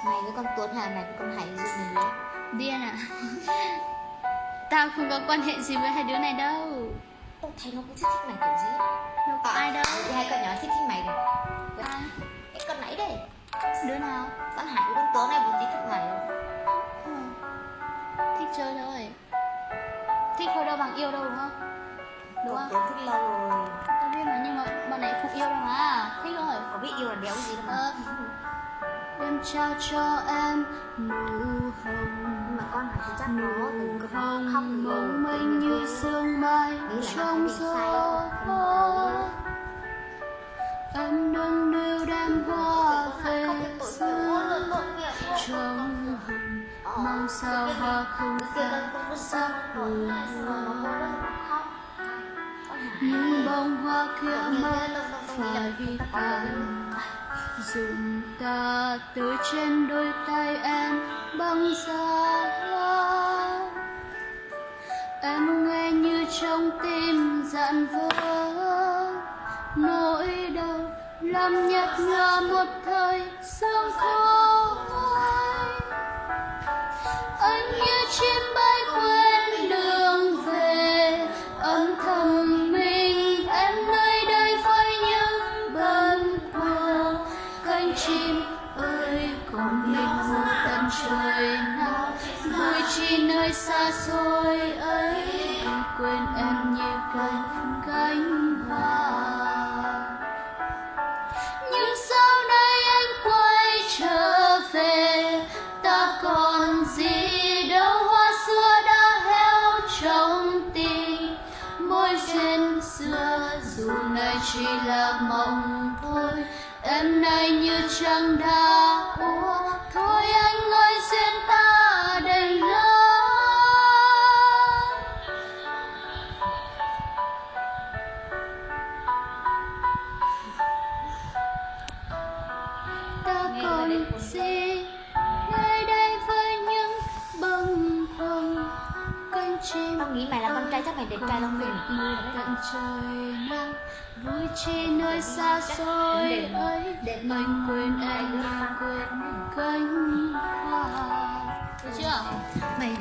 Mày với con Tuấn hay mày với con Hải giúp mình đấy? Điên à? Tao không có quan hệ gì với hai đứa này đâu. Tao thấy nó cũng thích mày kiểu gì. Đâu có ai đâu. Thì hai con nhỏ thích mày rồi. Ai? Cái con nãy đây. Đứa nào? Con Hải với con Tuấn này vốn tí thích mày đâu. Thích chơi thôi. Thích thôi đâu bằng yêu đâu đúng không? Đúng Con không? Tuấn thích lâu rồi. Tao biết mà, nhưng mà bọn này không yêu đâu mà. Thích thôi. Có biết yêu là đéo gì đâu mà. Đem trao cho em nụ hồng. Nhưng mà con Hải thì chắc Nụ có. Tại vì con hồng nó khóc mong manh như sương mai trong gió. Em đừng đưa đem hoa về xưa trong hồng, mong sao hoa không phai sắc buồn. Nhưng bông hoa kia mất phải tàn, dùng ta từ trên đôi tay em băng giá. Em nghe như trong tim dạn vỡ, nỗi đau làm nhạt nhòa một thời sương khói. Anh như chim bay quên đường về, âm thầm mình em nơi đây với những bâng khuâng. Cánh chim ơi còn mình một tận trời nào, vui chi nơi xa xôi ấy. Anh quên em như cánh hoa. Nhưng sau đây anh quay trở về, ta còn gì đâu, hoa xưa đã héo trong tình. Mối duyên xưa dù này chỉ là mộng thôi, em nay như trăng đã úa. Thôi anh ơi duyên ta đành lỡ. Ta còn gì nơi đây với những bâng khuâng. Cánh chim Tao nghĩ mày là con trai chắc mày đẹp trai lắm rồi. một tận trời nào, vui chi nơi xa xôi ấy. Anh quên em như quên cánh hoa. Được chưa? Mày